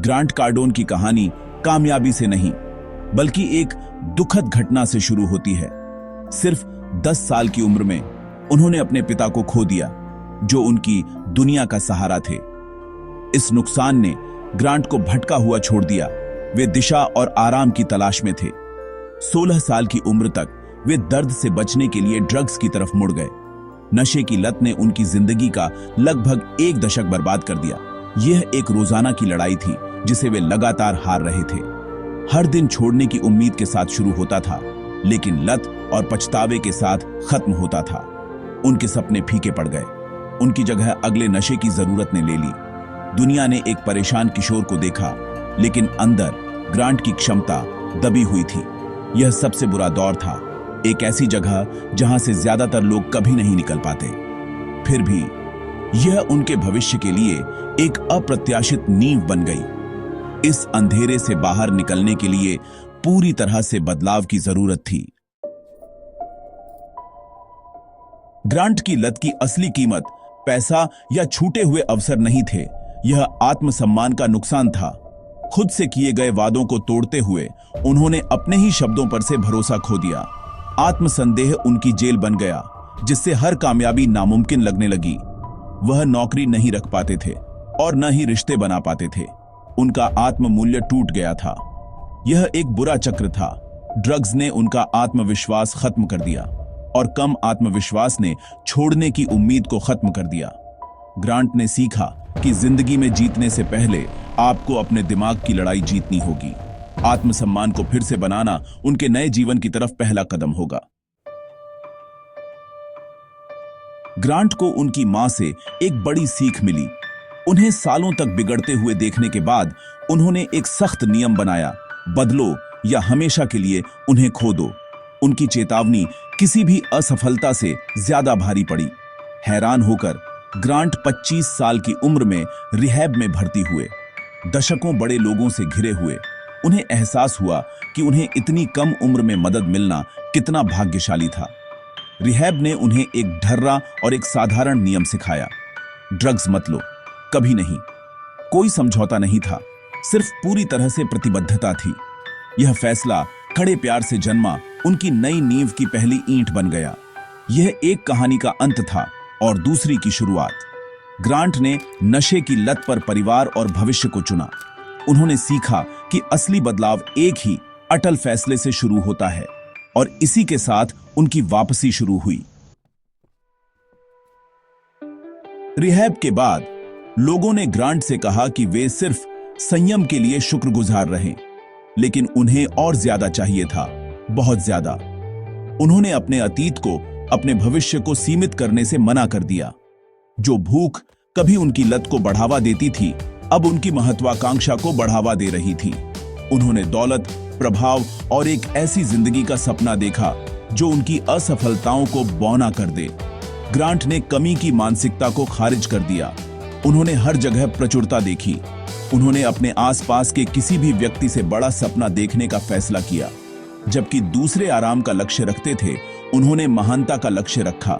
Grant Cardone की कहानी कामयाबी से नहीं बल्कि एक दुखद घटना से शुरू होती है। सिर्फ 10 साल की उम्र में उन्होंने अपने पिता को खो दिया, जो उनकी दुनिया का सहारा थे। इस नुकसान ने ग्रांट को भटका हुआ छोड़ दिया। वे दिशा और आराम की तलाश में थे। 16 साल की उम्र तक वे दर्द से बचने के लिए ड्रग्स की तरफ मुड़ गए। नशे की लत ने उनकी जिंदगी का लगभग 1 दशक बर्बाद कर दिया। यह एक रोजाना की लड़ाई थी जिसे वे लगातार हार रहे थे। हर दिन छोड़ने की उम्मीद के साथ शुरू होता था, लेकिन लत और पछतावे के साथ खत्म होता था। उनके सपने फीके पड़ गए। उनकी जगह अगले नशे की जरूरत ने ले ली। दुनिया ने एक परेशान किशोर को देखा, लेकिन अंदर ग्रांट की क्षमता दबी हुई थी। यह सबसे बुरा दौर था, एक ऐसी जगह जहां से ज्यादातर लोग कभी नहीं निकल पाते। फिर भी यह उनके भविष्य के लिए एक अप्रत्याशित नींव बन गई। इस अंधेरे से बाहर निकलने के लिए पूरी तरह से बदलाव की जरूरत थी। ग्रांट की लत की असली कीमत पैसा या छूटे हुए अवसर नहीं थे, यह आत्मसम्मान का नुकसान था। खुद से किए गए वादों को तोड़ते हुए उन्होंने अपने ही शब्दों पर से भरोसा खो दिया। आत्मसंदेह उनकी जेल बन गया, जिससे हर कामयाबी नामुमकिन लगने लगी। वह नौकरी नहीं रख पाते थे और न ही रिश्ते बना पाते थे। उनका आत्ममूल्य टूट गया था। यह एक बुरा चक्र था। ड्रग्स ने उनका आत्मविश्वास खत्म कर दिया और कम आत्मविश्वास ने छोड़ने की उम्मीद को खत्म कर दिया। ग्रांट ने सीखा कि जिंदगी में जीतने से पहले आपको अपने दिमाग की लड़ाई जीतनी होगी। आत्मसम्मान को फिर से बनाना उनके नए जीवन की तरफ पहला कदम होगा। ग्रांट को उनकी मां से एक बड़ी सीख मिली। उन्हें सालों तक बिगड़ते हुए देखने के बाद उन्होंने एक सख्त नियम बनाया, बदलो या हमेशा के लिए उन्हें खो दो। उनकी चेतावनी किसी भी असफलता से ज्यादा भारी पड़ी। हैरान होकर ग्रांट 25 साल की उम्र में रिहैब में भर्ती हुए। दशकों बड़े लोगों से घिरे हुए उन्हें एहसास हुआ कि उन्हें इतनी कम उम्र में मदद मिलना कितना भाग्यशाली था। रिहैब ने उन्हें एक ढर्रा और एक साधारण नियम सिखाया, ड्रग्स मत लो, कभी नहीं। कोई समझौता नहीं था, सिर्फ पूरी तरह से प्रतिबद्धता थी। यह फैसला कड़े प्यार से जन्मा उनकी नई नींव की पहली ईंट बन गया। यह एक कहानी का अंत था और दूसरी की शुरुआत। ग्रांट ने नशे की लत पर परिवार और भविष्य को चुना। उन्होंने सीखा कि असली बदलाव एक ही अटल फैसले से शुरू होता है, और इसी के साथ उनकी वापसी शुरू हुई। रिहैब के बाद लोगों ने ग्रांट से कहा कि वे सिर्फ संयम के लिए शुक्रगुजार रहें, लेकिन उन्हें और ज्यादा चाहिए था, बहुत ज्यादा। उन्होंने अपने अतीत को, अपने भविष्य को सीमित करने से मना कर दिया। जो भूख कभी उनकी लत को बढ़ावा देती थी, अब उनकी महत्वाकांक्षा को बढ़ावा दे रही थी। उन्होंने दौलत, प्रभाव और एक ऐसी जिंदगी का सपना देखा जो उनकी असफलताओं को बौना कर दे। ग्रांट ने कमी की मानसिकता को खारिज कर दिया। उन्होंने हर जगह प्रचुरता देखी। उन्होंने अपने आसपास के किसी भी व्यक्ति से बड़ा सपना देखने का फैसला किया। जबकि दूसरे आराम का लक्ष्य रखते थे, उन्होंने महानता का लक्ष्य रखा।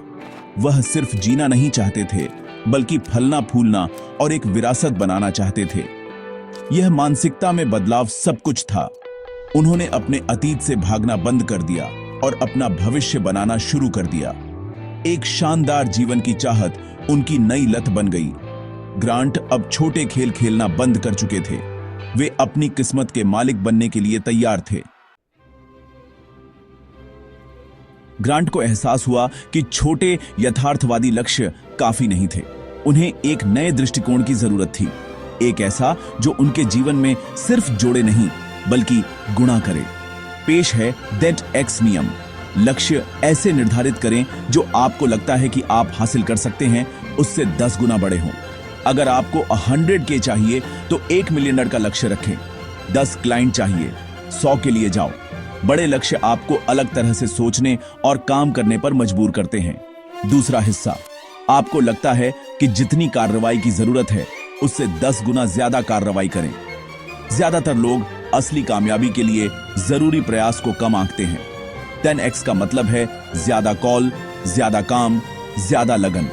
वह सिर्फ जीना नहीं चाहते थे, बल्कि फलना फूलना और एक विरासत बनाना चाहते थे। यह मानसिकता में बदलाव सब कुछ था। उन्होंने अपने अतीत से भागना बंद कर दिया और अपना भविष्य बनाना शुरू कर दिया। एक शानदार जीवन की चाहत उनकी नई लत बन गई। ग्रांट अब छोटे खेल खेलना बंद कर चुके थे। वे अपनी किस्मत के मालिक बनने के लिए तैयार थे। ग्रांट को एहसास हुआ कि छोटे यथार्थवादी लक्ष्य काफी नहीं थे। उन्हें एक नए दृष्टिकोण की जरूरत थी, एक ऐसा जो उनके जीवन में सिर्फ जोड़े नहीं बल्कि गुणा करे। पेश है दैट एक्स नियम। लक्ष्य ऐसे निर्धारित करें जो आपको लगता है कि आप हासिल कर सकते हैं, उससे 10 गुना बड़े हों। अगर आपको 100K चाहिए तो $1 मिलियन का लक्ष्य रखें। 10 क्लाइंट चाहिए, 100 के लिए जाओ। बड़े लक्ष्य आपको अलग तरह से सोचने और काम करने पर मजबूर करते हैं। दूसरा हिस्सा, आपको लगता है कि जितनी कार्रवाई की जरूरत है उससे 10 गुना ज्यादा कार्रवाई करें। ज्यादातर लोग असली कामयाबी के लिए जरूरी प्रयास को कम आंकते हैं। 10x का मतलब है ज्यादा कॉल, ज्यादा काम, ज्यादा लगन।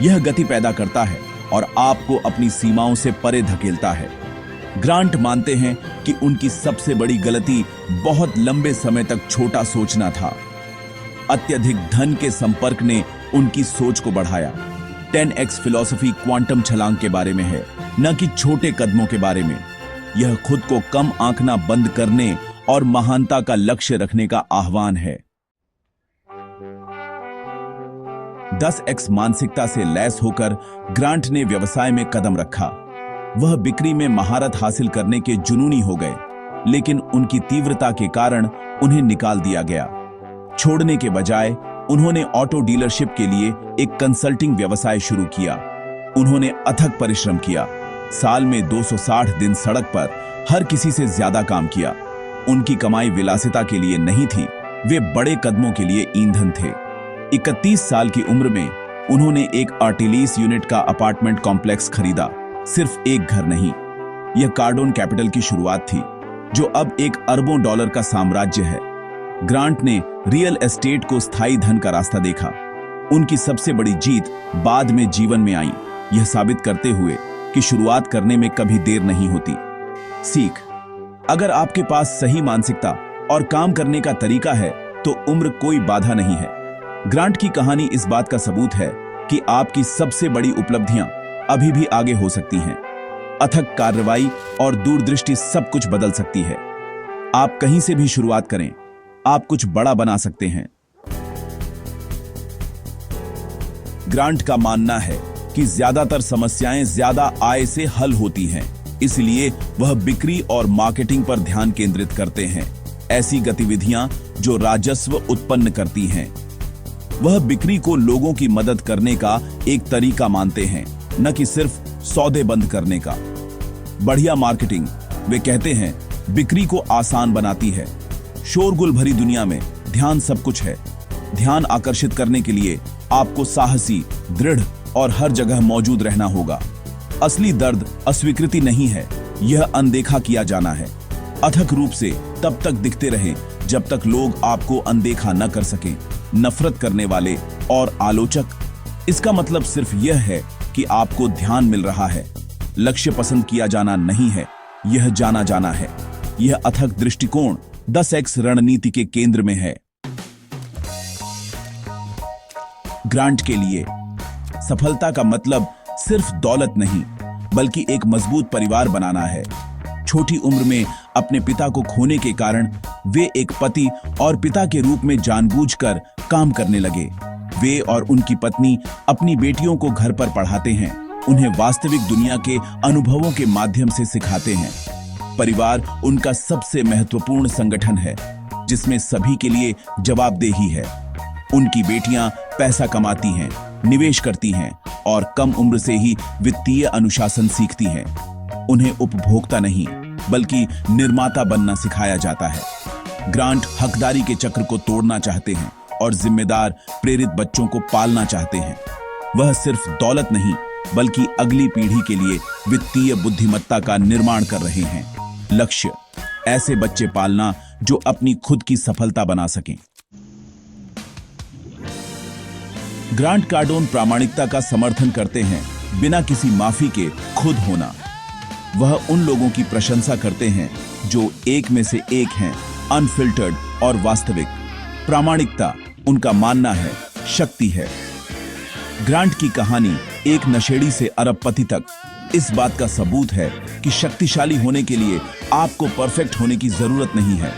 यह गति पैदा करता है और आपको अपनी सीमाओं से परे धकेलता है। ग्रांट मानते हैं कि उनकी सबसे बड़ी गलती बहुत लंबे समय तक छोटा सोचना था। अत्यधिक धन के संपर्क ने उनकी सोच को बढ़ाया। 10x फिलॉसफी क्वांटम छलांग के बारे में है, न कि छोटे कदमों के बारे में। यह खुद को कम आंकना बंद करने और महानता का लक्ष्य रखने का आह्वान है। 10x मानसिकता से लैस होकर ग्रांट ने व्यवसाय में कदम रखा। वह बिक्री में महारत हासिल करने के जुनूनी हो गए, लेकिन उनकी तीव्रता के कारण उन्हें निकाल दिया गया। छोड़ने के बजाय उन्होंने ऑटो डीलरशिप के लिए एक कंसल्टिंग व्यवसाय शुरू किया। उन्होंने अथक परिश्रम किया। साल में 260 दिन सड़क पर हर किसी से ज्यादा काम किया। उनकी कमाई विलासिता के लिए नहीं थी, वे बड़े कदमों के लिए ईंधन थे। 31 साल की उम्र में उन्होंने एक आर्टिलीस यूनिट का अपार्टमेंट कॉम्प्लेक्स खरीदा। सिर्फ एक घर नहीं, यह कार्डोन कैपिटल की शुरुआत थी, जो अब $1 अरबों का साम्राज्य है। ग्रांट ने रियल एस्टेट को स्थायी धन का रास्ता देखा। उनकी सबसे बड़ी जीत बाद में जीवन में आई, यह साबित करते हुए कि शुरुआत करने में कभी देर नहीं होती। सीख: अगर आपके पास सही मानसिकता और काम करने का तरीका है तो उम्र कोई बाधा नहीं है। ग्रांट की कहानी इस बात का सबूत है कि आपकी सबसे बड़ी उपलब्धियां अभी भी आगे हो सकती हैं। अथक कार्रवाई और दूरदृष्टि सब कुछ बदल सकती है। आप कहीं से भी शुरुआत करें, आप कुछ बड़ा बना सकते हैं। ग्रांट का मानना है कि ज्यादातर समस्याएं ज्यादा आय से हल होती हैं, इसलिए वह बिक्री और मार्केटिंग पर ध्यान केंद्रित करते हैं, ऐसी गतिविधियां जो राजस्व उत्पन्न करती हैं। वह बिक्री को लोगों की मदद करने का एक तरीका मानते हैं, न कि सिर्फ सौदे बंद करने का। बढ़िया मार्केटिंग, वे कहते हैं, बिक्री को आसान बनाती है। शोरगुल भरी दुनिया में ध्यान सब कुछ है। ध्यान आकर्षित करने के लिए आपको साहसी, दृढ़ और हर जगह मौजूद रहना होगा। असली दर्द अस्वीकृति नहीं है, यह अनदेखा किया जाना है। अथक रूप से तब तक दिखते रहें जब तक लोग आपको अनदेखा न कर सकें। नफरत करने वाले और आलोचक, इसका मतलब सिर्फ यह है कि आपको ध्यान मिल रहा है। लक्ष्य पसंद किया जाना नहीं है, यह जाना जाना है। यह अथक दृष्टिकोण 10x रणनीति के केंद्र में है। ग्रांट के लिए सफलता का मतलब सिर्फ दौलत नहीं, बल्कि एक मजबूत परिवार बनाना है। छोटी उम्र में अपने पिता को खोने के कारण वे एक पति और पिता के रूप में जानबूझकर काम करने लगे। वे और उनकी पत्नी अपनी बेटियों को घर पर पढ़ाते हैं, उन्हें वास्तविक दुनिया के अनुभवों के माध्यम से सिखाते हैं। परिवार उनका सबसे महत्वपूर्ण संगठन है, जिसमें सभी के लिए जवाबदेही है। उनकी बेटियां पैसा कमाती हैं, निवेश करती हैं और कम उम्र से ही वित्तीय अनुशासन सीखती हैं। उन्हें उपभोक्ता नहीं, बल्कि निर्माता बनना सिखाया जाता है। ग्रांट हकदारी के चक्र को तोड़ना चाहते हैं और जिम्मेदार, प्रेरित बच्चों को पालना चाहते हैं। वह सिर्फ दौलत नहीं, बल्कि अगली पीढ़ी के लिए वित्तीय बुद्धिमत्ता का निर्माण कर रहे हैं। लक्ष्य: ऐसे बच्चे पालना जो अपनी खुद की सफलता बना सकें। ग्रांट कार्डोन प्रामाणिकता का समर्थन करते हैं, बिना किसी माफी के खुद होना। वह उन लोगों की प्रशंसा करते हैं जो एक में से एक हैं, अनफिल्टर्ड और वास्तविक। प्रामाणिकता, उनका मानना है, शक्ति है। ग्रांट की कहानी एक नशेड़ी से अरबपति तक इस बात का सबूत है कि शक्तिशाली होने के लिए आपको परफेक्ट होने की जरूरत नहीं है।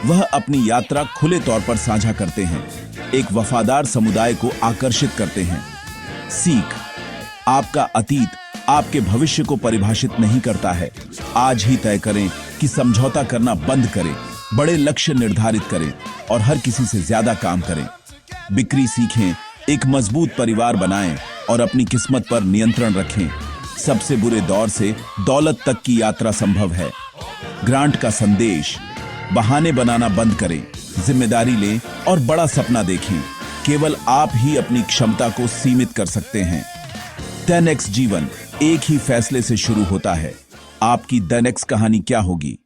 वह अपनी यात्रा खुले तौर पर साझा करते हैं, एक वफादार समुदाय को आकर्षित करते हैं। सीख: आपका अतीत आपके भविष्य को परिभाषित नहीं करता है। आज ही तय करें कि समझौता करना बंद करें, बड़े लक्ष्य निर्धारित करें और हर किसी से ज्यादा काम करें। बिक्री सीखें, एक मजबूत परिवार बनाएं और अपनी किस्मत पर नियंत्रण रखें। सबसे बुरे दौर से दौलत तक की यात्रा संभव है। ग्रांट का संदेश: बहाने बनाना बंद करें, जिम्मेदारी लें और बड़ा सपना देखें। केवल आप ही अपनी क्षमता को सीमित कर सकते हैं। 10x जीवन एक ही फैसले से शुरू होता है। आपकी 10x कहानी क्या होगी?